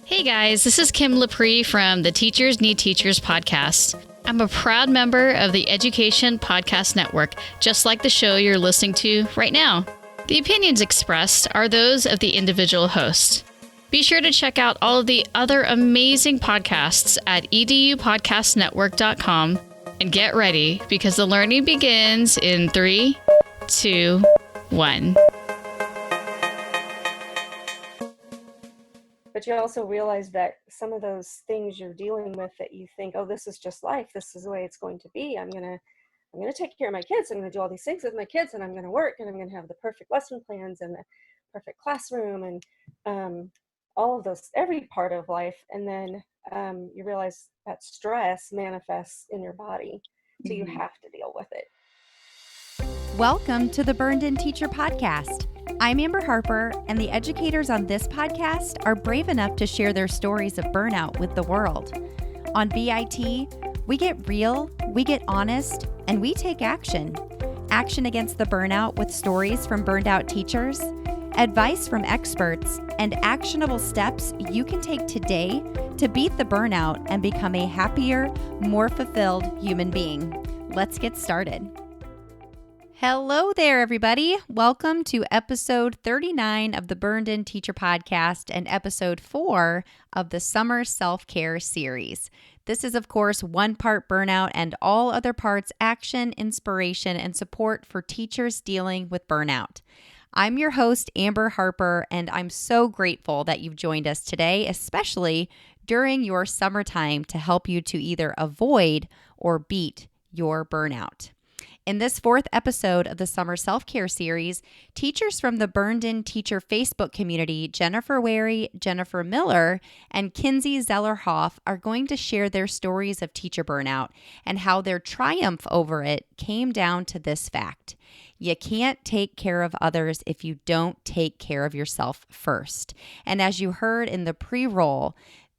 Hey guys, this is Kim Lepre from the Teachers Need Teachers podcast. I'm a proud member of the Education Podcast Network, just like the show you're listening to right now. The opinions expressed are those of the individual host. Be sure to check out all of the other amazing podcasts at edupodcastnetwork.com and get ready because the learning begins in 3, 2, 1. But you also realize that some of those things you're dealing with that you think, oh, this is just life. This is the way it's going to be. I'm gonna take care of my kids. I'm gonna do all these things with my kids, and I'm gonna work, and I'm gonna have the perfect lesson plans and the perfect classroom, and all of those, every part of life. And then you realize that stress manifests in your body, so you have to deal with it. Welcome to the Burned In Teacher Podcast. I'm Amber Harper, and the educators on this podcast are brave enough to share their stories of burnout with the world. On BIT, we get real, we get honest, and we take action. Action against the burnout with stories from burned out teachers, advice from experts, and actionable steps you can take today to beat the burnout and become a happier, more fulfilled human being. Let's get started. Hello there, everybody. Welcome to episode 39 of the Burned In Teacher Podcast and episode 4 of the Summer Self-Care series. This is, of course, one part burnout and all other parts action, inspiration, and support for teachers dealing with burnout. I'm your host, Amber Harper, and I'm so grateful that you've joined us today, especially during your summertime, to help you to either avoid or beat your burnout. In this 4th episode of the Summer Self-Care series, teachers from the Burned In Teacher Facebook community, Jennifer Wary, Jennifer Miller, and Kinsey Zellerhoff, are going to share their stories of teacher burnout and how their triumph over it came down to this fact. You can't take care of others if you don't take care of yourself first. And as you heard in the pre-roll,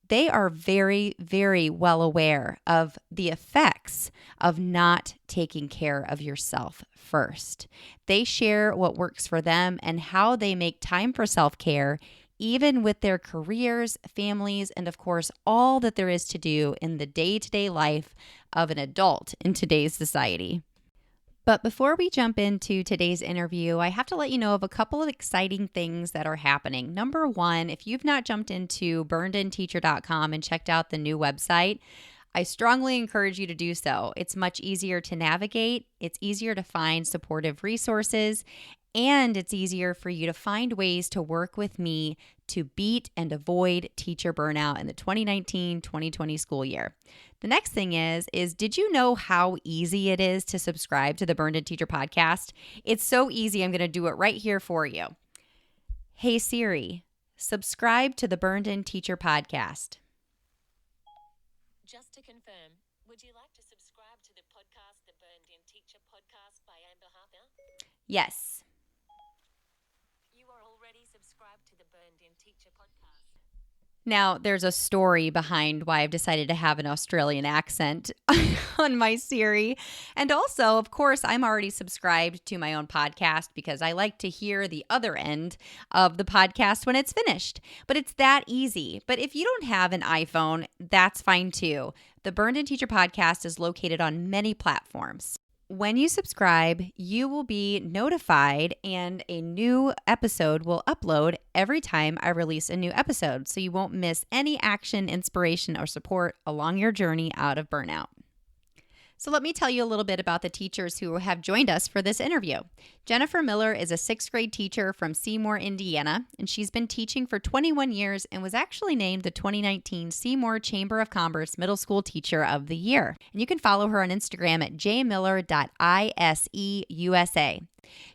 they are very, very well aware of the effects of not taking care of yourself first. They share what works for them and how they make time for self-care, even with their careers, families, and of course, all that there is to do in the day-to-day life of an adult in today's society. But before we jump into today's interview, I have to let you know of a couple of exciting things that are happening. Number one, if you've not jumped into burnedinteacher.com and checked out the new website, I strongly encourage you to do so. It's much easier to navigate, it's easier to find supportive resources, and it's easier for you to find ways to work with me to beat and avoid teacher burnout in the 2019-2020 school year. The next thing is did you know how easy it is to subscribe to the Burned In Teacher Podcast? It's so easy, I'm going to do it right here for you. Hey Siri, subscribe to the Burned In Teacher Podcast. Just to confirm, would you like to subscribe to the podcast, the Burned In Teacher Podcast by Amber Harper? Yes. You are already subscribed to the Burned In Teacher Podcast. Now, there's a story behind why I've decided to have an Australian accent on my Siri. And also, of course, I'm already subscribed to my own podcast because I like to hear the other end of the podcast when it's finished. But it's that easy. But if you don't have an iPhone, that's fine too. The Burned In Teacher Podcast is located on many platforms. When you subscribe, you will be notified and a new episode will upload every time I release a new episode, so you won't miss any action, inspiration, or support along your journey out of burnout. So let me tell you a little bit about the teachers who have joined us for this interview. Jennifer Miller is a 6th grade teacher from Seymour, Indiana, and she's been teaching for 21 years and was actually named the 2019 Seymour Chamber of Commerce Middle School Teacher of the Year. And you can follow her on Instagram at jmiller.iseusa.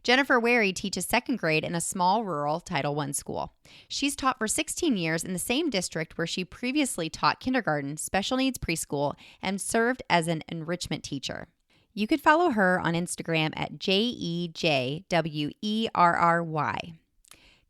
Jennifer Wary teaches 2nd grade in a small rural Title I school. She's taught for 16 years in the same district where she previously taught kindergarten, special needs preschool, and served as an enrichment teacher. You could follow her on Instagram at JEJWERRY.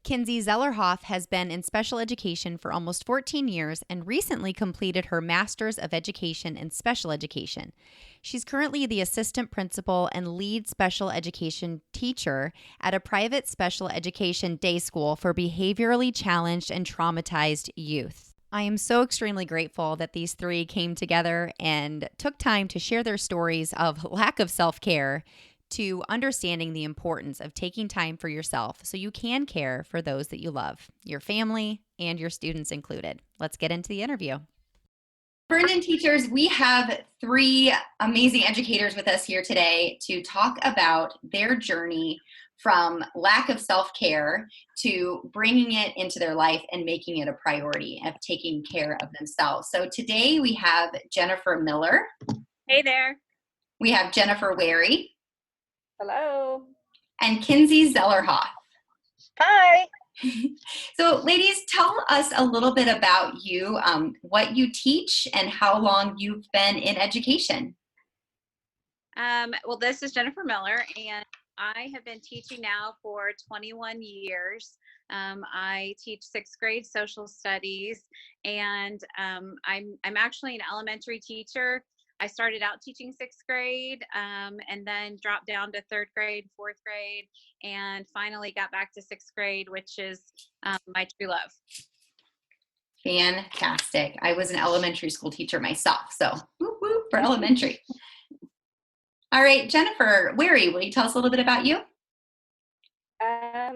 Kinsey Zellerhoff has been in special education for almost 14 years and recently completed her Master's of Education in Special Education. She's currently the assistant principal and lead special education teacher at a private special education day school for behaviorally challenged and traumatized youth. I am so extremely grateful that these three came together and took time to share their stories of lack of self-care to understanding the importance of taking time for yourself so you can care for those that you love, your family and your students included. Let's get into the interview. Burn-In teachers, we have three amazing educators with us here today to talk about their journey from lack of self-care to bringing it into their life and making it a priority of taking care of themselves. So today we have Jennifer Miller. Hey there. We have Jennifer Wary. Hello. And Kinsey Zellerhoff. Hi. So ladies, tell us a little bit about you, what you teach and how long you've been in education. Well, this is Jennifer Miller, and I have been teaching now for 21 years. I teach sixth grade social studies, and I'm actually an elementary teacher. I started out teaching sixth grade, and then dropped down to third grade, fourth grade, and finally got back to sixth grade, which is my true love. Fantastic. I was an elementary school teacher myself, so whoop, whoop for elementary. All right, Jennifer Wary, will you tell us a little bit about you?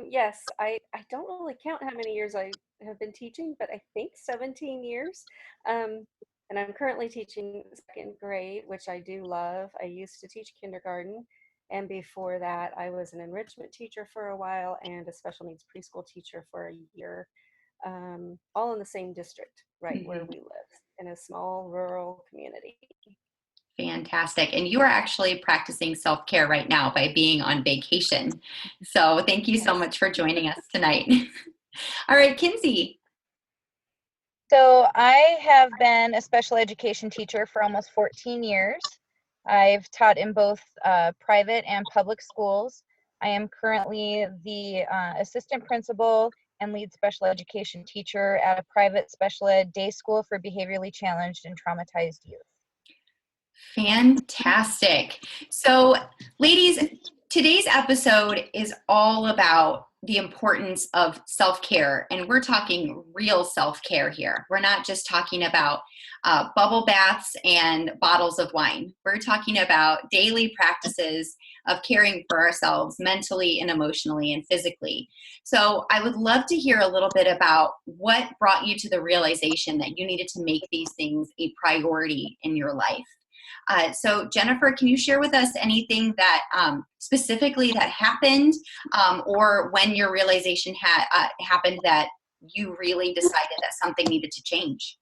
Yes, I don't really count how many years I have been teaching, but I think 17 years. And I'm currently teaching second grade, which I do love. I used to teach kindergarten. And before that, I was an enrichment teacher for a while and a special needs preschool teacher for a year, all in the same district, right where we live, in a small rural community. Fantastic. And you are actually practicing self-care right now by being on vacation. So thank you so much for joining us tonight. All right, Kinsey. So I have been a special education teacher for almost 14 years. I've taught in both private and public schools. I am currently the assistant principal and lead special education teacher at a private special ed day school for behaviorally challenged and traumatized youth. Fantastic. So, ladies, today's episode is all about the importance of self-care, and we're talking real self-care here. We're not just talking about bubble baths and bottles of wine. We're talking about daily practices of caring for ourselves mentally and emotionally and physically. So I would love to hear a little bit about what brought you to the realization that you needed to make these things a priority in your life. So Jennifer, can you share with us anything that specifically that happened or when your realization happened that you really decided that something needed to change?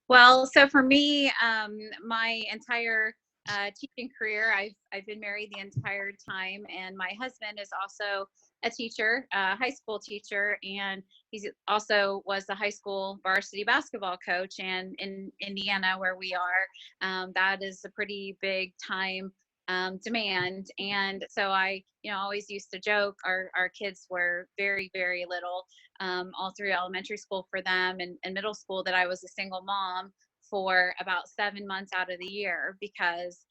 Well, so for me, my entire teaching career, I've been married the entire time, and my husband is also a teacher, a high school teacher, and he's also was the high school varsity basketball coach. And in Indiana, where we are, that is a pretty big time demand. And so I, always used to joke, our kids were very, very little, all through elementary school for them and middle school, that I was a single mom for about 7 months out of the year because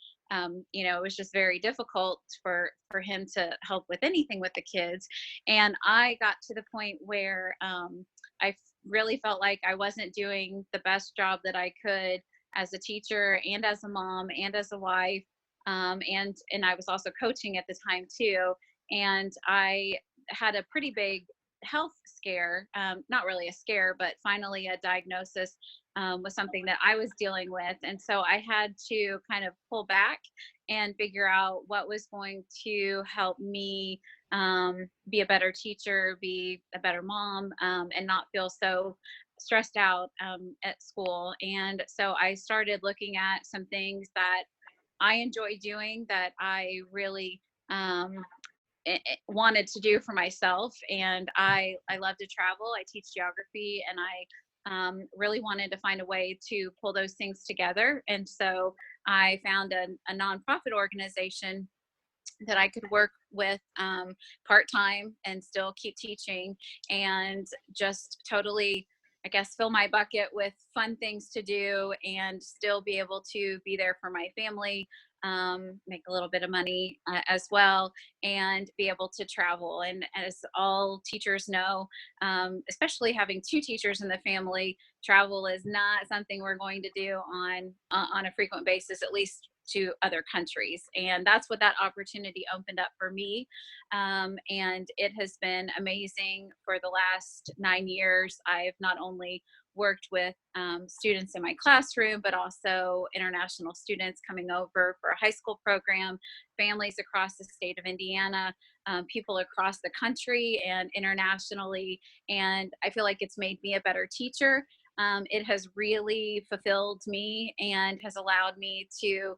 it was just very difficult for him to help with anything with the kids. And I got to the point where I really felt like I wasn't doing the best job that I could as a teacher and as a mom and as a wife. And I was also coaching at the time too. And I had a pretty big health scare, not really a scare, but finally a diagnosis was something that I was dealing with. And so I had to kind of pull back and figure out what was going to help me be a better teacher, be a better mom, and not feel so stressed out at school. And so I started looking at some things that I enjoy doing that I really wanted to do for myself. And I love to travel. I teach geography, and I really wanted to find a way to pull those things together. And so I found a nonprofit organization that I could work with part-time and still keep teaching and just totally, I guess, fill my bucket with fun things to do and still be able to be there for my family make a little bit of money as well, and be able to travel. And as all teachers know, especially having two teachers in the family, travel is not something we're going to do on a frequent basis, at least to other countries. And that's what that opportunity opened up for me. And it has been amazing. For the last 9 years, I've not only worked with students in my classroom, but also international students coming over for a high school program, families across the state of Indiana, people across the country and internationally. And I feel like it's made me a better teacher. It has really fulfilled me and has allowed me to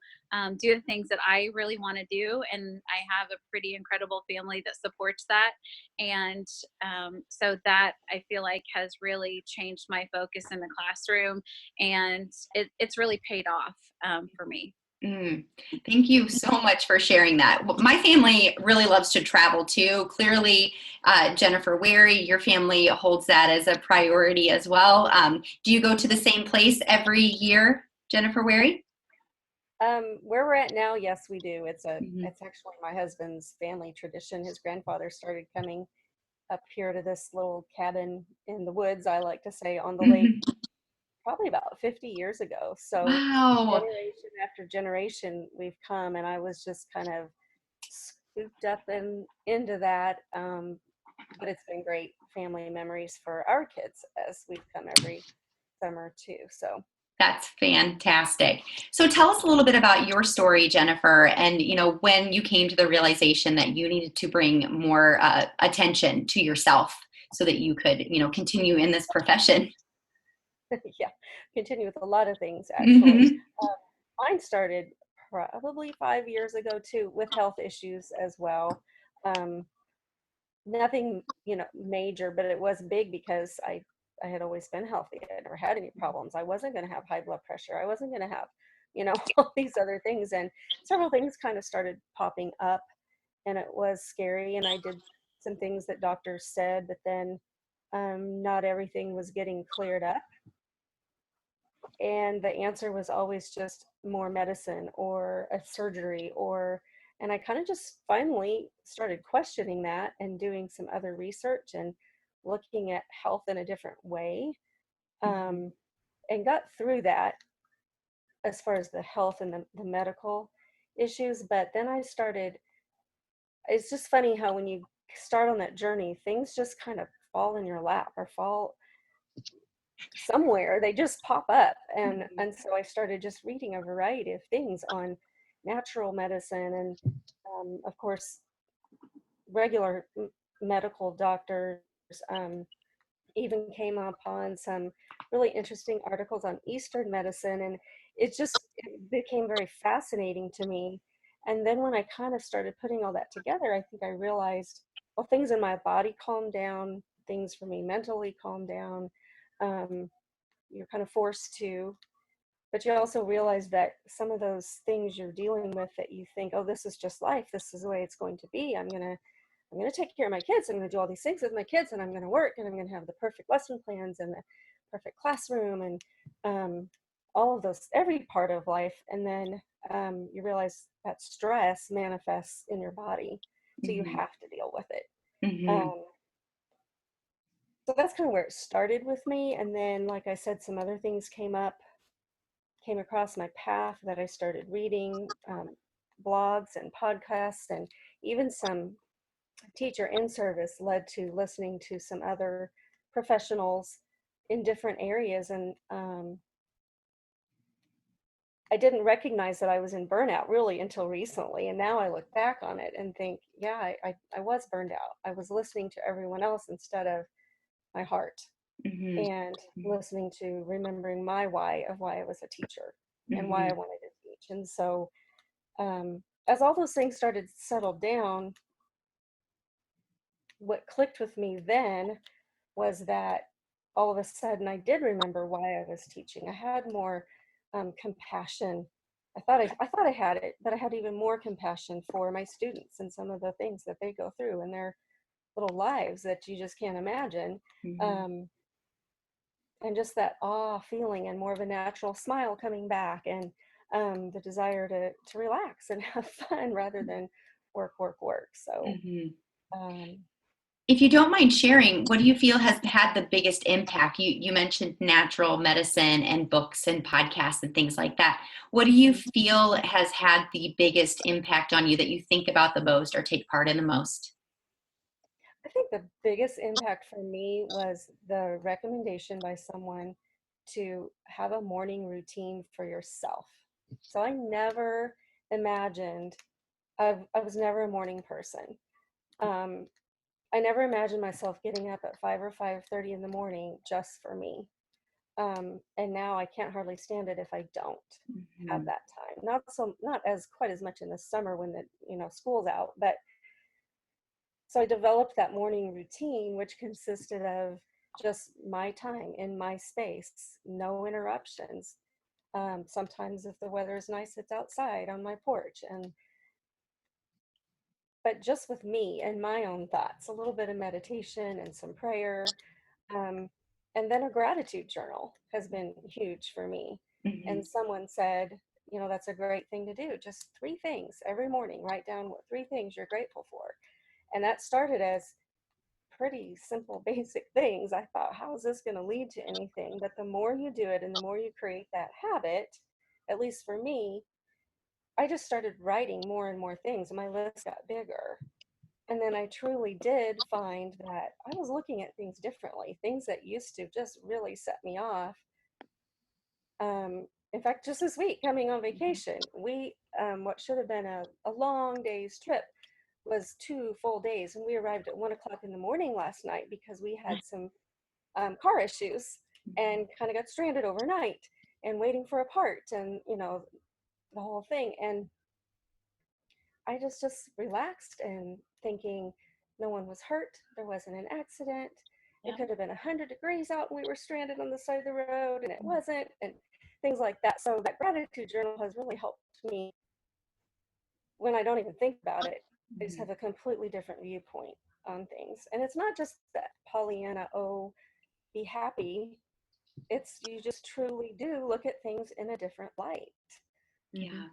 do the things that I really want to do. And I have a pretty incredible family that supports that. And so that, I feel like, has really changed my focus in the classroom, and it's really paid off for me. Mm, thank you so much for sharing that. Well, my family really loves to travel too. Clearly, Jennifer Wary, your family holds that as a priority as well. Do you go to the same place every year, Jennifer Wary? Where we're at now, yes, we do. It's Mhm. it's actually my husband's family tradition. His grandfather started coming up here to this little cabin in the woods, I like to say, on the lake, Mhm. probably about 50 years ago. So Wow. generation after generation, we've come, and I was just kind of scooped up into that. But it's been great family memories for our kids as we've come every summer too. So That's fantastic. So tell us a little bit about your story, Jennifer, and when you came to the realization that you needed to bring more attention to yourself so that you could, continue in this profession. yeah, continue with a lot of things actually. Mhm. Mine started probably 5 years ago too, with health issues as well. Um, Nothing, major, but it was big because I had always been healthy. I never had any problems. I wasn't going to have high blood pressure. I wasn't going to have, all these other things. And several things kind of started popping up, and it was scary. And I did some things that doctors said, but then not everything was getting cleared up. And the answer was always just more medicine or a surgery, and I kind of just finally started questioning that and doing some other research and looking at health in a different way, um, and got through that as far as the health and the medical issues. But then I started, it's just funny how when you start on that journey, things just kind of fall in your lap or fall somewhere, they just pop up. And so I started just reading a variety of things on natural medicine, and of course regular medical doctors, um, even came upon some really interesting articles on Eastern medicine, and it became very fascinating to me. And then when I kind of started putting all that together, I think I realized, well, things in my body calmed down, things for me mentally calmed down. um, you're kind of forced to, but you also realize that some of those things you're dealing with that you think, oh, this is just life, this is the way it's going to be, I'm going to take care of my kids, I'm going to do all these things with my kids, and I'm going to work, and I'm going to have the perfect lesson plans and the perfect classroom, and all of those, every part of life. And then you realize that stress manifests in your body, so you Mhm. have to deal with it. Mhm. um, so that's kind of where it started with me. And then, like I said, some other things came across my path that I started reading, blogs and podcasts, and even some teacher in service led to listening to some other professionals in different areas. And I didn't recognize that I was in burnout really until recently. And now I look back on it and think, yeah, I was burned out. I was listening to everyone else instead of my heart, Mhm. and listening to remembering my why of why I was a teacher and why I Mhm. wanted to teach. And so as all those things started to settle down, what clicked with me then was that all of a sudden I did remember why I was teaching. I had more compassion. I thought I had it, but I had even more compassion for my students and some of the things that they go through in their little lives that you just can't imagine. Mhm. Um, and just that awe feeling and more of a natural smile coming back. And the desire to relax and have fun rather than work, work, work. So, Mhm. um, If you don't mind sharing, what do you feel has had the biggest impact? You mentioned natural medicine and books and podcasts and things like that. What do you feel has had the biggest impact on you that you think about the most or take part in the most? I think the biggest impact for me was the recommendation by someone to have a morning routine for yourself. So I never imagined, I was never a morning person. Um, I never imagined myself getting up at 5 or 5:30 in the morning just for me. And now I can't hardly stand it if I don't have Mhm. that time. Not as quite as much in the summer when the school's out, but so I developed that morning routine, which consisted of just my time in my space, no interruptions. Sometimes, if the weather is nice, it's outside on my porch, but just with me and my own thoughts, a little bit of meditation and some prayer, um, and then a gratitude journal has been huge for me. Mhm. And someone said, that's a great thing to do. Just three things every morning. Write down what three things you're grateful for. And that started as pretty simple, basic things. I thought, how is this going to lead to anything? But the more you do it and the more you create that habit, at least for me, I just started writing more and more things. And my list got bigger. And then I truly did find that I was looking at things differently, things that used to just really set me off. In fact, just this week, coming on vacation, what should have been a long day's trip was 2 full days. And we arrived at 1 o'clock in the morning last night because we had some car issues and kind of got stranded overnight and waiting for a part and, the whole thing. And I just relaxed and thinking no one was hurt. There wasn't an accident. It Yeah. could have been 100 degrees out and we were stranded on the side of the road and it wasn't, and things like that. So that gratitude journal has really helped me when I don't even think about it. I just Mhm. have a completely different viewpoint on things. And it's not just that Pollyanna, oh, be happy. It's you just truly do look at things in a different light. Yeah.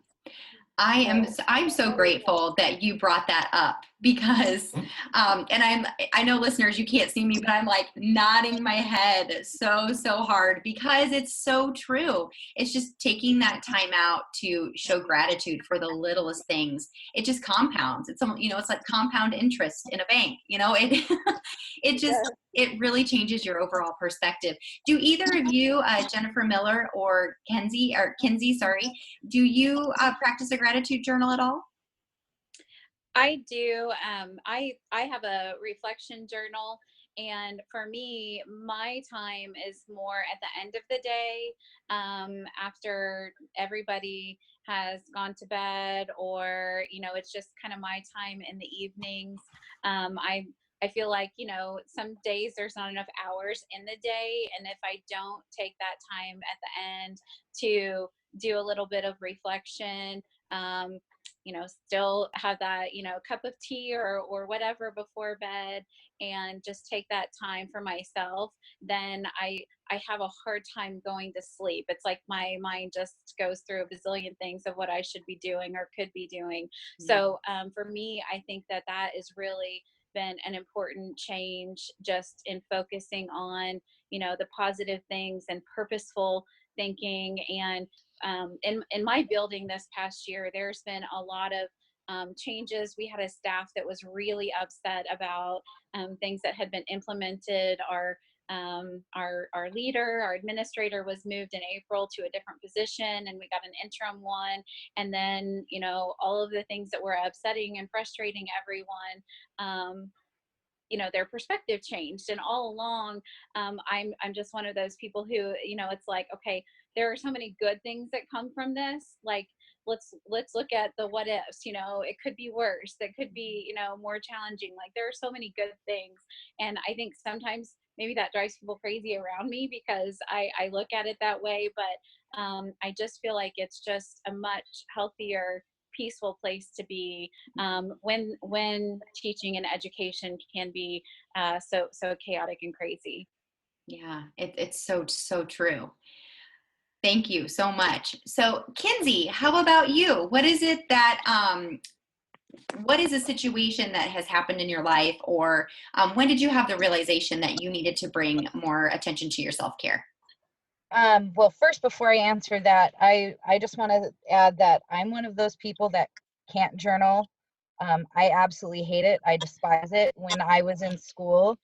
So I'm so grateful that you brought that up because and I know listeners you can't see me but I'm like nodding my head so hard because it's so true. It's just taking that time out to show gratitude for the littlest things. It just compounds. It's like compound interest in a bank. It it just yeah. it really changes your overall perspective. Do either of you, Jennifer Miller or Kinsey, sorry, do you practice a gratitude journal at all? I do. I have a reflection journal, and for me, my time is more at the end of the day, after everybody has gone to bed, or it's just kind of my time in the evenings. I feel like some days there's not enough hours in the day, and if I don't take that time at the end to do a little bit of reflection, um, still have that, cup of tea or whatever before bed, and just take that time for myself, then I have a hard time going to sleep. It's like my mind just goes through a bazillion things of what I should be doing or could be doing. So for me, I think that is really been an important change, just in focusing on, the positive things and purposeful thinking. And in my building this past year, there's been a lot of changes. We had a staff that was really upset about things that had been implemented. Our leader, our administrator, was moved in April to a different position, and we got an interim one. And then, all of the things that were upsetting and frustrating everyone. Their perspective changed, and all along, I'm just one of those people who, it's like, okay, there are so many good things that come from this. Like, let's look at the what ifs. It could be worse, that could be, more challenging. Like, there are so many good things, and I think sometimes maybe that drives people crazy around me because I look at it that way. But I just feel like it's just a much healthier, peaceful place to be, when teaching and education can be so chaotic and crazy. Yeah, it's so true. Thank you so much. So, Kinsey, how about you? What is it that, what is a situation that has happened in your life, or when did you have the realization that you needed to bring more attention to your self-care? Well, first, before I answer that, I just want to add that I'm one of those people that can't journal. I absolutely hate it. I despise it. When I was in school,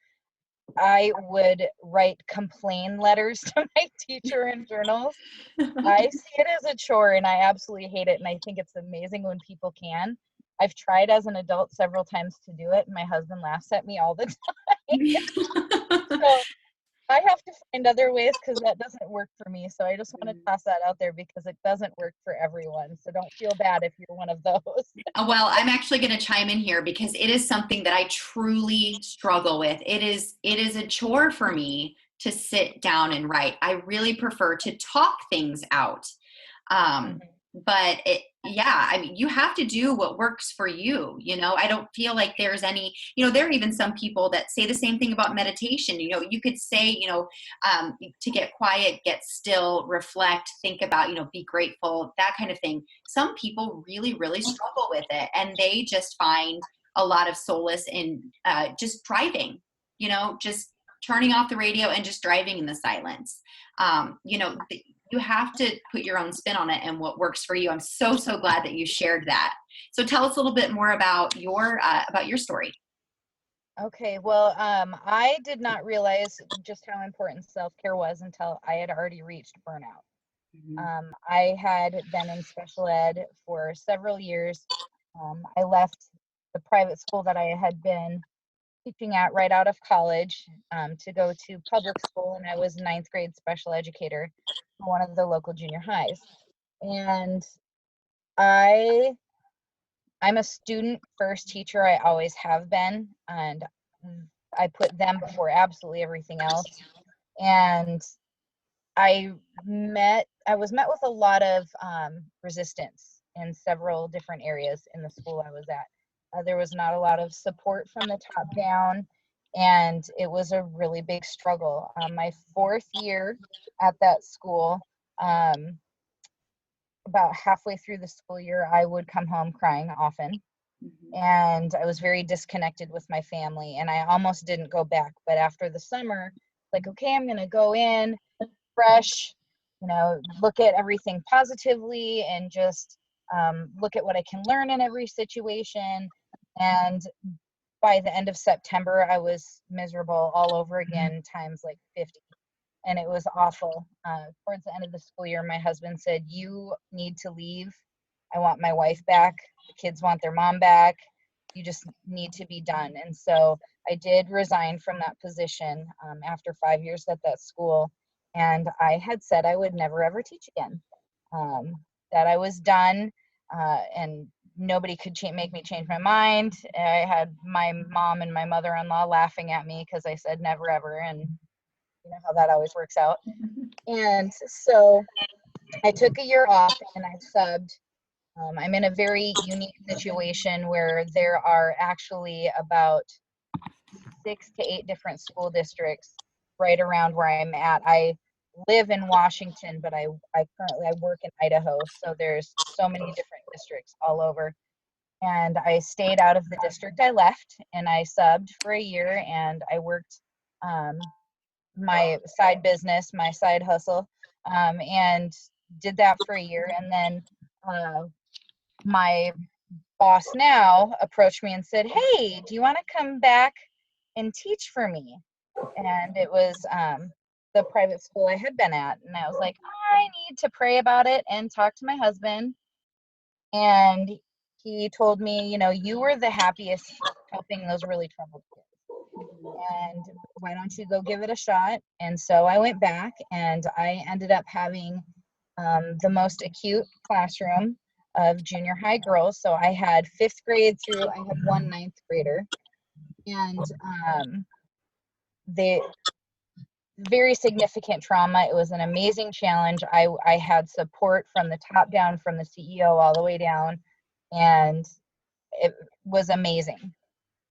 I would write complain letters to my teacher in journals. I see it as a chore and I absolutely hate it. And I think it's amazing when people can. I've tried as an adult several times to do it, and my husband laughs at me all the time. So I have to find other ways because that doesn't work for me. So I just want to toss that out there because it doesn't work for everyone. So don't feel bad if you're one of those. Well, I'm actually going to chime in here because it is something that I truly struggle with. It is a chore for me to sit down and write. I really prefer to talk things out. But yeah, I mean, you have to do what works for you. I don't feel like there's any, there are even some people that say the same thing about meditation. You could say, to get quiet, get still, reflect, think about, be grateful, that kind of thing. Some people really, really struggle with it, and they just find a lot of solace in just driving, just turning off the radio and just driving in the silence. You have to put your own spin on it and what works for you. I'm so glad that you shared that. So tell us a little bit more about your story. Okay, well, I did not realize just how important self-care was until I had already reached burnout. I had been in special ed for several years. I left the private school that I had been teaching at right out of college to go to public school, and I was a ninth grade special educator for one of the local junior highs. And I'm a student first teacher. I always have been, and I put them before absolutely everything else. And I was met with a lot of resistance in several different areas in the school I was at. There was not a lot of support from the top down, and it was a really big struggle. My 4th year at that school, about halfway through the school year, I would come home crying often. And I was very disconnected with my family, and I almost didn't go back. But after the summer, like, okay, I'm going to go in fresh, look at everything positively and just look at what I can learn in every situation. And by the end of September, I was miserable all over again, times like 50. And it was awful. Towards the end of the school year, my husband said, "You need to leave. I want my wife back. The kids want their mom back. You just need to be done." And so I did resign from that position after 5 years at that school. And I had said I would never, ever teach again, that I was done, and nobody could make me change my mind. I had my mom and my mother-in-law laughing at me because I said never, ever. And you know how that always works out. And so I took a year off and I subbed. I'm in a very unique situation where there are actually about 6 to 8 different school districts right around where I'm at. I live in Washington, but I currently work in Idaho. So there's so many different districts all over. And I stayed out of the district I left, and I subbed for a year, and I worked my side business, my side hustle, and did that for a year. And then my boss now approached me and said, "Hey, do you want to come back and teach for me?" And it was the private school I had been at. And I was like, I need to pray about it and talk to my husband. And he told me, you were the happiest helping those really troubled kids. And why don't you go give it a shot? And so I went back, and I ended up having the most acute classroom of junior high girls. So I had 5th grade through, I had one 9th grader. And they very significant trauma. It was an amazing challenge. I had support from the top down, from the CEO all the way down, and it was amazing.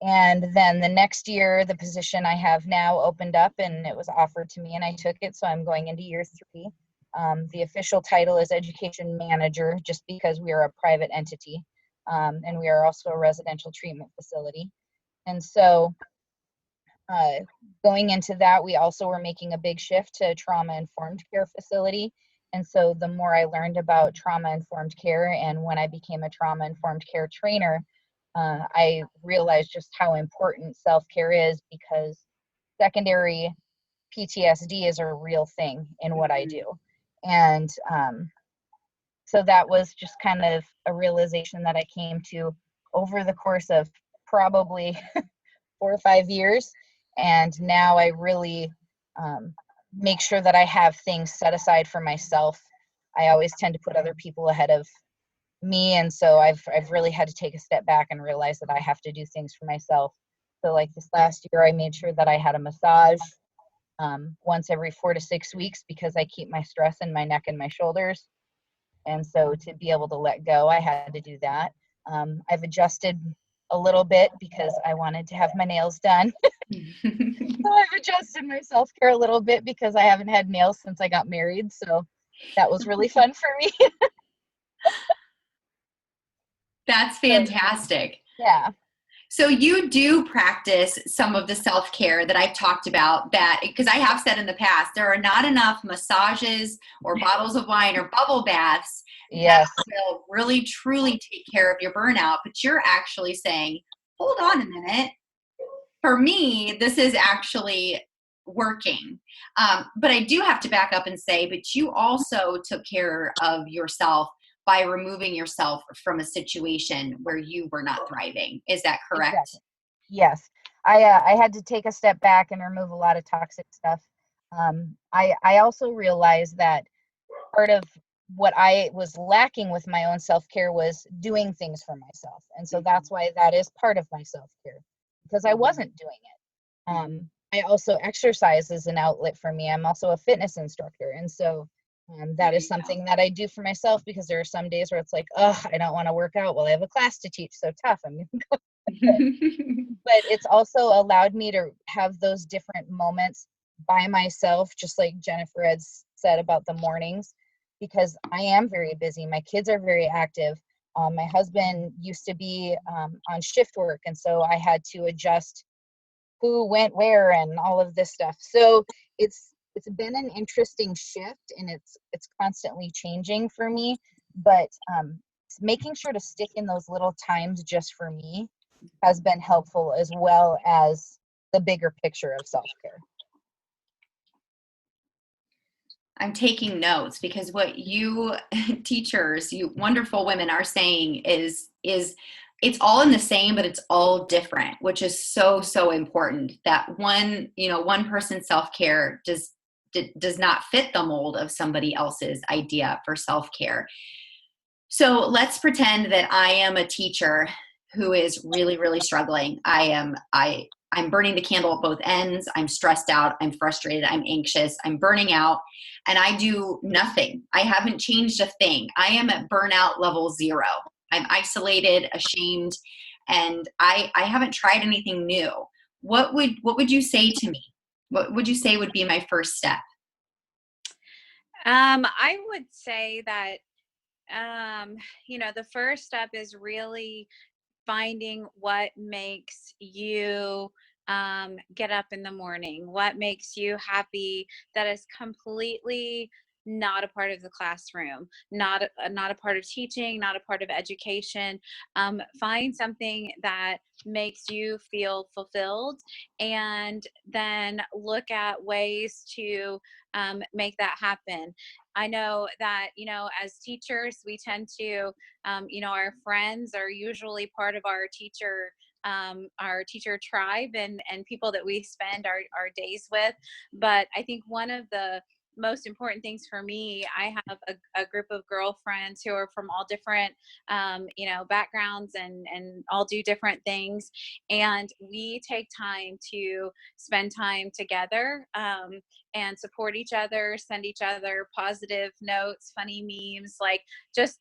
And then the next year, the position I have now opened up, and it was offered to me, and I took it. So I'm going into year 3. The official title is education manager, just because we are a private entity, and we are also a residential treatment facility. And so going into that, we also were making a big shift to trauma-informed care facility. And so the more I learned about trauma-informed care, and when I became a trauma-informed care trainer, I realized just how important self-care is, because secondary PTSD is a real thing in what I do. And so that was just kind of a realization that I came to over the course of probably 4 or 5 years. And now I really make sure that I have things set aside for myself. I always tend to put other people ahead of me, and so I've really had to take a step back and realize that I have to do things for myself. So like this last year, I made sure that I had a massage once every 4 to 6 weeks, because I keep my stress in my neck and my shoulders. And so to be able to let go, I had to do that. I've adjusted a little bit because I wanted to have my nails done. So I've adjusted my self-care a little bit because I haven't had nails since I got married. So that was really fun for me. That's fantastic. Yeah. So you do practice some of the self-care that I've talked about, that because I have said in the past, there are not enough massages or bottles of wine or bubble baths Yes. that will really truly take care of your burnout. But you're actually saying, hold on a minute. For me, this is actually working. But I do have to back up and say, but you also took care of yourself by removing yourself from a situation where you were not thriving. Is that correct? Exactly. Yes. I had to take a step back and remove a lot of toxic stuff. I also realized that part of what I was lacking with my own self-care was doing things for myself. And so that's why that is part of my self-care, because I wasn't doing it. I also, exercise is an outlet for me. I'm also a fitness instructor. And so that is something that I do for myself, because there are some days where it's like, oh, I don't want to work out. Well, I have a class to teach, so tough. I'm going to go. But it's also allowed me to have those different moments by myself, just like Jennifer had said about the mornings, because I am very busy. My kids are very active. My husband used to be on shift work, and so I had to adjust who went where and all of this stuff. So it's been an interesting shift, and it's constantly changing for me. But making sure to stick in those little times just for me has been helpful, as well as the bigger picture of self-care. I'm taking notes, because what you teachers, you wonderful women, are saying is it's all in the same, but it's all different, which is so important. That one person's self-care does not fit the mold of somebody else's idea for self-care. So let's pretend that I am a teacher who is really struggling. I'm burning the candle at both ends. I'm stressed out. I'm frustrated. I'm anxious. I'm burning out, and I do nothing. I haven't changed a thing. I am at burnout level 0. I'm isolated, ashamed, and I haven't tried anything new. What would you say to me? What would you say would be my first step? I would say that the first step is really finding what makes you get up in the morning, what makes you happy, that is completely not a part of the classroom, not a part of teaching, not a part of education. Find something that makes you feel fulfilled, and then look at ways to make that happen. I know that, as teachers, we tend to, our friends are usually part of our teacher tribe, and people that we spend our days with. But I think one of the most important things for me, I have a group of girlfriends who are from all different backgrounds, and all do different things, and we take time to spend time together, and support each other, send each other positive notes, funny memes, like just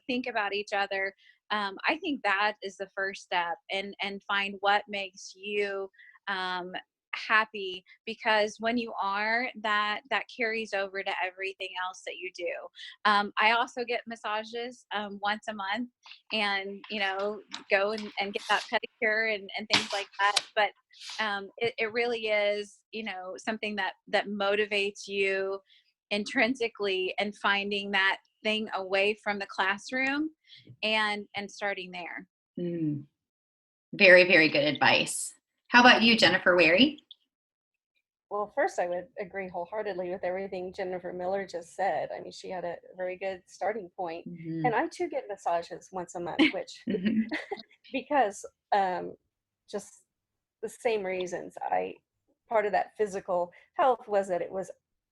think about each other. I think that is the first step, and find what makes you happy, because when you are, that carries over to everything else that you do. I also get massages once a month, and go and get that pedicure and things like that. But it really is something that motivates you intrinsically, and finding that thing away from the classroom and starting there. Mm, very, very good advice. How about you, Jennifer Wary? Well, first, I would agree wholeheartedly with everything Jennifer Miller just said. I mean, she had a very good starting point. Mhm. And I too get massages once a month, which Mhm. because just the same reasons. Part of that physical health was that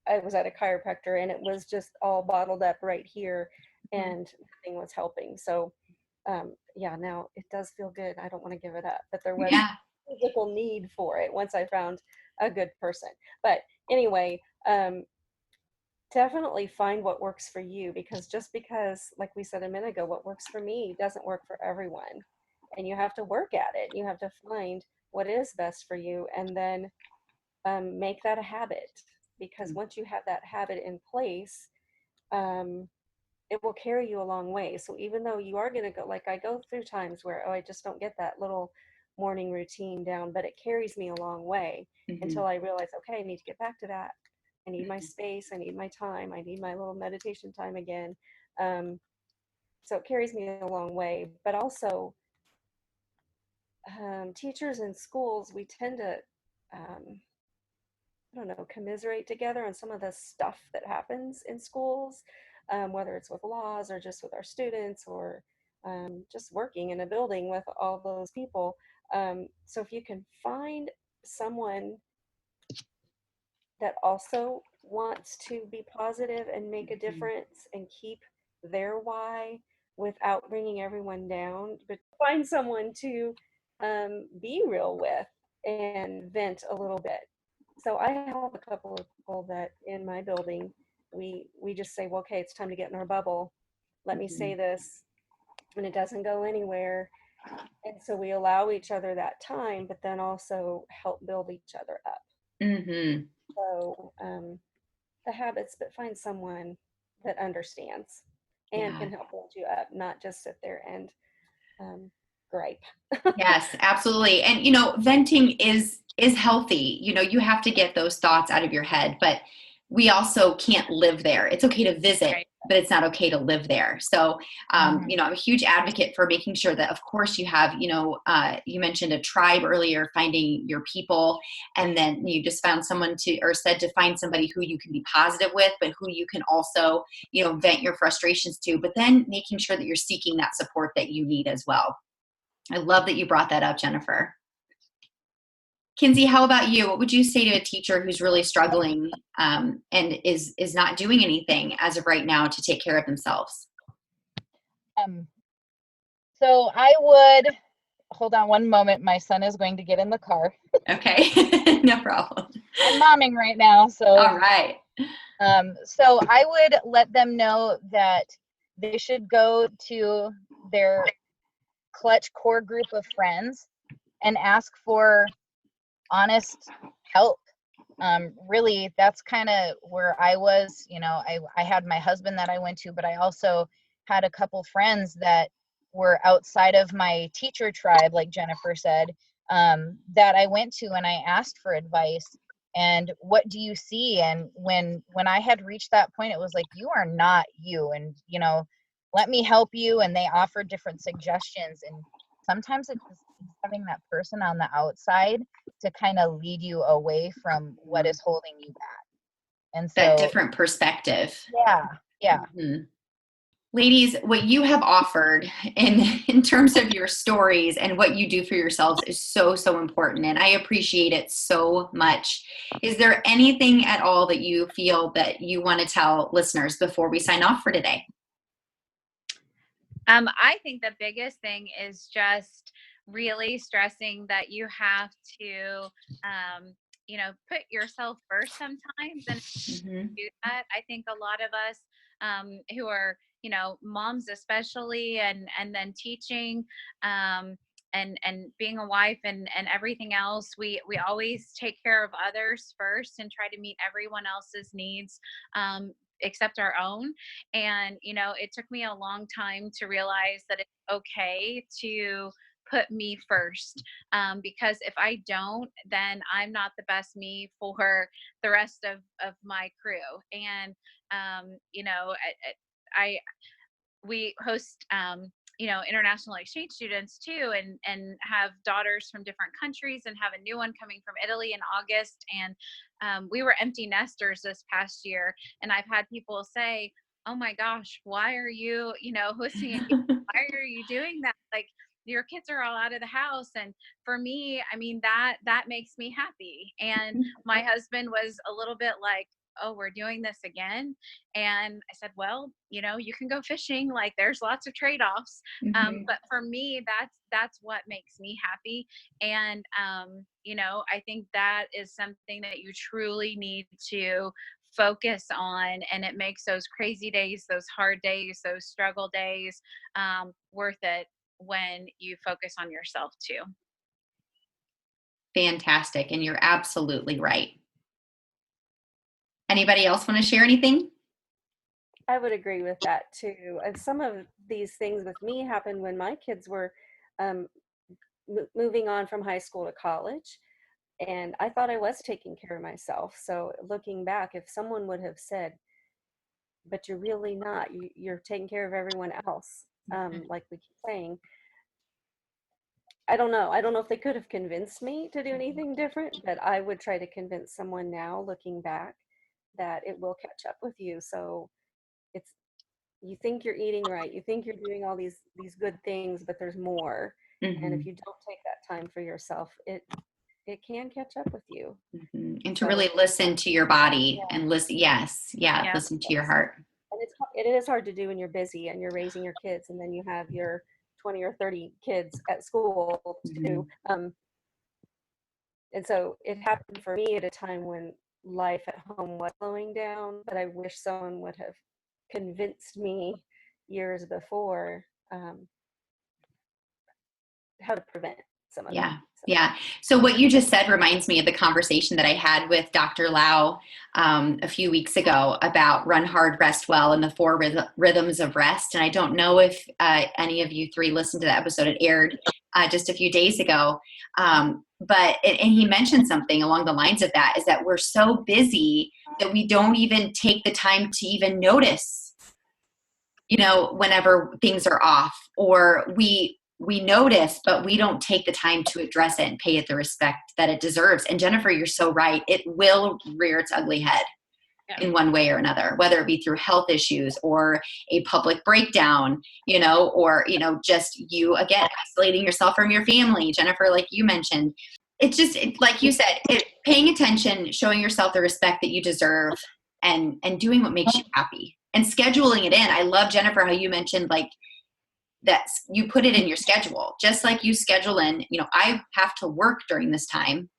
I was at a chiropractor, and it was just all bottled up right here, and nothing was helping. So yeah, now it does feel good. I don't want to give it up, but there was Yeah. physical need for it once I found a good person. But anyway, definitely find what works for you, because just because, like we said a minute ago, what works for me doesn't work for everyone. And you have to work at it. You have to find what is best for you, and then make that a habit. Because once you have that habit in place, um, it will carry you a long way. So even though you are going to go, like I go through times where, oh, I just don't get that little morning routine down, but it carries me a long way Mhm. until I realize, okay, I need to get back to that. I need my space. I need my time. I need my little meditation time again. Um, so it carries me a long way. But also, teachers in schools, we tend to, I don't know, commiserate together on some of the stuff that happens in schools, whether it's with laws or just with our students, or just working in a building with all those people. So if you can find someone that also wants to be positive and make a difference and keep their why without bringing everyone down, but find someone to be real with and vent a little bit. So I have a couple of people that in my building, we just say, well, okay, it's time to get in our bubble. Let me say this, and it doesn't go anywhere. And so we allow each other that time, but then also help build each other up. Mhm. So the habits, but find someone that understands and Yeah. can help build you up, not just sit there and gripe. Yes, absolutely. And venting is healthy. You have to get those thoughts out of your head, but we also can't live there. It's okay to visit, Right. but it's not okay to live there. So, I'm a huge advocate for making sure that, of course, you have, you mentioned a tribe earlier, finding your people, and then you just found someone or said to find somebody who you can be positive with, but who you can also, vent your frustrations to, but then making sure that you're seeking that support that you need as well. I love that you brought that up, Jennifer. Kinsey, how about you? What would you say to a teacher who's really struggling and is not doing anything as of right now to take care of themselves? So I would hold on one moment. My son is going to get in the car. Okay, no problem. I'm momming right now, so All right. So I would let them know that they should go to their clutch core group of friends and ask for honest help. Really, that's kind of where I was. I had my husband that I went to, but I also had a couple friends that were outside of my teacher tribe, like Jennifer said, that I went to and I asked for advice. And what do you see? And when I had reached that point, it was like, you are not you, and let me help you. And they offered different suggestions, and sometimes it's just having that person on the outside to kind of lead you away from what is holding you back. And That so, different perspective. yeah. Mhm. Ladies, what you have offered in terms of your stories and what you do for yourselves is so, so important. And I appreciate it so much. Is there anything at all that you feel that you want to tell listeners before we sign off for today? I think the biggest thing is just really stressing that you have to, put yourself first sometimes, and Mhm. do that. I think a lot of us who are, moms especially, and then teaching, and being a wife and everything else, we always take care of others first and try to meet everyone else's needs, except our own. And, it took me a long time to realize that it's okay to put me first, because if I don't, then I'm not the best me for the rest of my crew. And, I we host international exchange students too, and have daughters from different countries, and have a new one coming from Italy in August. And we were empty nesters this past year, and I've had people say, oh my gosh, why are you hosting a why are you doing that? Like, your kids are all out of the house. And for me, I mean, that makes me happy. And my husband was a little bit like, oh, we're doing this again. And I said, well, you can go fishing, like there's lots of trade-offs. But for me, that's what makes me happy. And I think that is something that you truly need to focus on, and it makes those crazy days, those hard days, those struggle days worth it when you focus on yourself too. Fantastic. And you're absolutely right. Anybody else want to share anything? I would agree with that too. And some of these things with me happened when my kids were moving on from high school to college. And I thought I was taking care of myself. So looking back, if someone would have said, but you're really not, you're taking care of everyone else, like we keep saying, I don't know. I don't know if they could have convinced me to do anything different, but I would try to convince someone now, looking back, that it will catch up with you. So you think you're eating right, you think you're doing all these good things, but there's more. And if you don't take that time for yourself, it can catch up with you. And to really listen to your body and listen. Listen to your heart. And it is hard to do when you're busy and you're raising your kids, and then you have your 20 or 30 kids at school too. And so it happened for me at a time when life at home was slowing down, but I wish someone would have convinced me years before how to prevent some of that. Yeah. So what you just said reminds me of the conversation that I had with Dr. Lau a few weeks ago about run hard, rest well, and the 4 rhythms of rest. And I don't know if any of you 3 listened to that episode. It aired just a few days ago. But he mentioned something along the lines of that, is that we're so busy that we don't even take the time to even notice, whenever things are off, or we notice, but we don't take the time to address it and pay it the respect that it deserves. And Jennifer, you're so right. It will rear its ugly head in one way or another, whether it be through health issues or a public breakdown, or, just you, again, isolating yourself from your family. Jennifer, like you mentioned, it's just, like you said, paying attention, showing yourself the respect that you deserve, and doing what makes you happy and scheduling it in. I love, Jennifer, how you mentioned, like, that you put it in your schedule, just like you schedule in, I have to work during this time.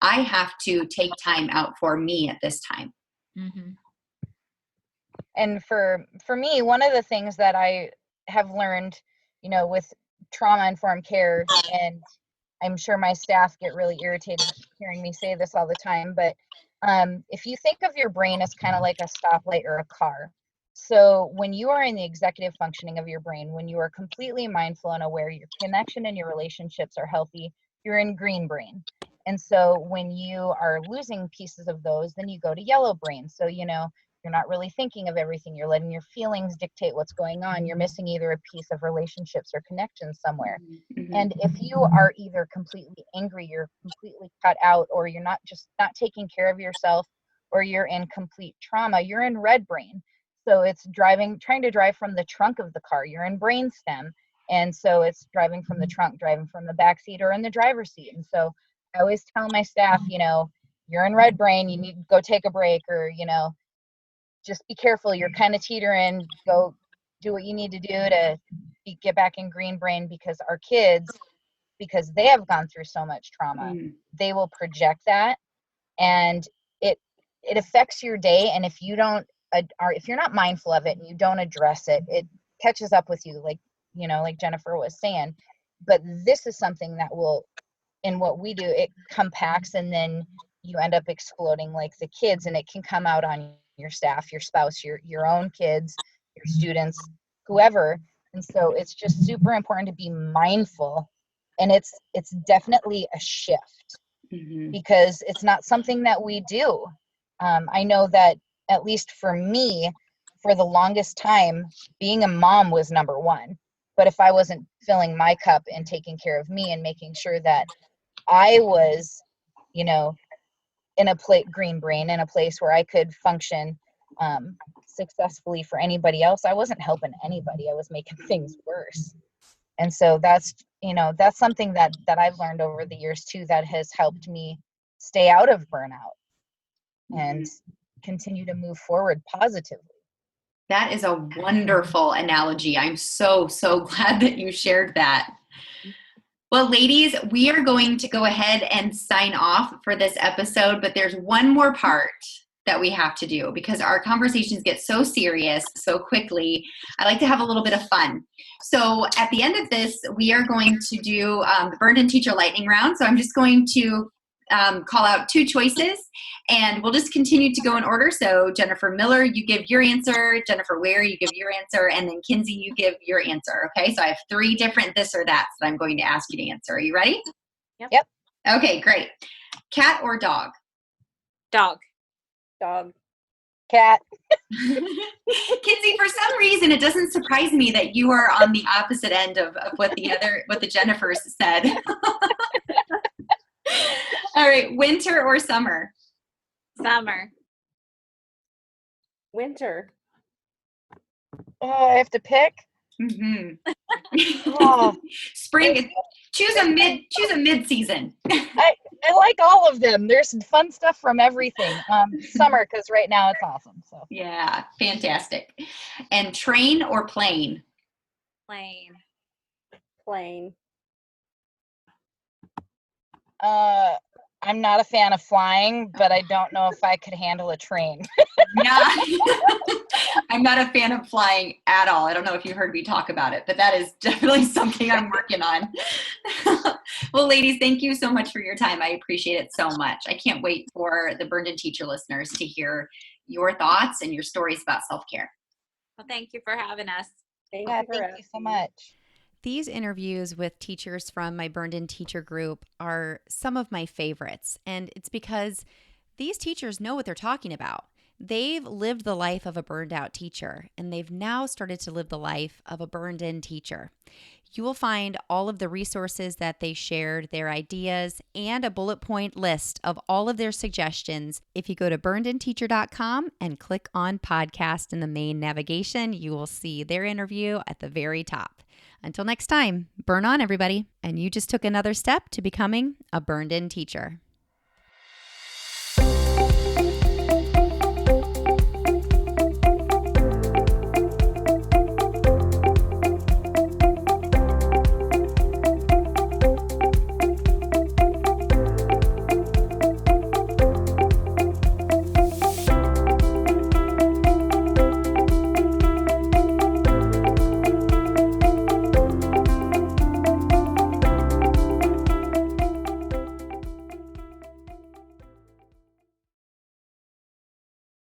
I have to take time out for me at this time. Mm-hmm. And for me, one of the things that I have learned, with trauma-informed care, and I'm sure my staff get really irritated hearing me say this all the time, but if you think of your brain as kind of like a stoplight or a car. So when you are in the executive functioning of your brain, when you are completely mindful and aware, your connection and your relationships are healthy, you're in green brain. And so when you are losing pieces of those, then you go to yellow brain. So, you're not really thinking of everything. You're letting your feelings dictate what's going on. You're missing either a piece of relationships or connections somewhere. Mm-hmm. And if you are either completely angry, you're completely cut out, or you're not taking care of yourself, or you're in complete trauma, you're in red brain. So it's trying to drive from the trunk of the car. You're in brainstem. And so it's driving from the trunk, driving from the back seat or in the driver's seat. And so I always tell my staff, you're in red brain, you need to go take a break, or, just be careful. You're kind of teetering, go do what you need to do to get back in green brain, because our kids, because they have gone through so much trauma, they will project that, and it affects your day. And if you don't, if you're not mindful of it and you don't address it, it catches up with you, like Jennifer was saying. but this is something that will, in what we do, it compacts, and then you end up exploding like the kids, and it can come out on your staff, your spouse, your own kids, your students, whoever. And so it's just super important to be mindful, and it's definitely a shift because it's not something that we do. I know that, at least for me, for the longest time, being a mom was number one. But if I wasn't filling my cup and taking care of me and making sure that I was, in a green brain, in a place where I could function successfully for anybody else, I wasn't helping anybody. I was making things worse. And so that's something that I've learned over the years too, that has helped me stay out of burnout and continue to move forward positively. That is a wonderful analogy. I'm so glad that you shared that. Well, ladies, we are going to go ahead and sign off for this episode, but there's one more part that we have to do because our conversations get so serious so quickly. I like to have a little bit of fun. So at the end of this, we are going to do the Burned In Teacher lightning round. So I'm just going to call out two choices, and we'll just continue to go in order. So Jennifer Miller, you give your answer. Jennifer Ware, you give your answer. And then Kinsey, you give your answer. Okay, so I have three different this or that's that I'm going to ask you to answer. Are you ready? Yep. Okay, great. Cat or dog? Dog. Dog. Cat. Kinsey, for some reason, it doesn't surprise me that you are on the opposite end of what the Jennifers said. All right, winter or summer? Summer. Winter. Oh, I have to pick. Oh. Spring. Choose a mid-season. I like all of them. There's fun stuff from everything. Summer, because right now it's awesome. So Yeah, fantastic. And train or plane? Plane. Plane. I'm not a fan of flying, but I don't know if I could handle a train. Yeah. I'm not a fan of flying at all. I don't know if you heard me talk about it, but that is definitely something I'm working on. Well, ladies, thank you so much for your time. I appreciate it so much. I can't wait for the Burned In Teacher listeners to hear your thoughts and your stories about self-care. Well, thank you for having us. Thank Yeah, you for thank you so asking. much. These interviews with teachers from my Burned In Teacher group are some of my favorites, and it's because these teachers know what they're talking about. They've lived the life of a burned out teacher, and they've now started to live the life of a burned in teacher. You will find all of the resources that they shared, their ideas, and a bullet point list of all of their suggestions. If you go to burnedinteacher.com and click on podcast in the main navigation, you will see their interview at the very top. Until next time, burn on, everybody. And you just took another step to becoming a burned in teacher.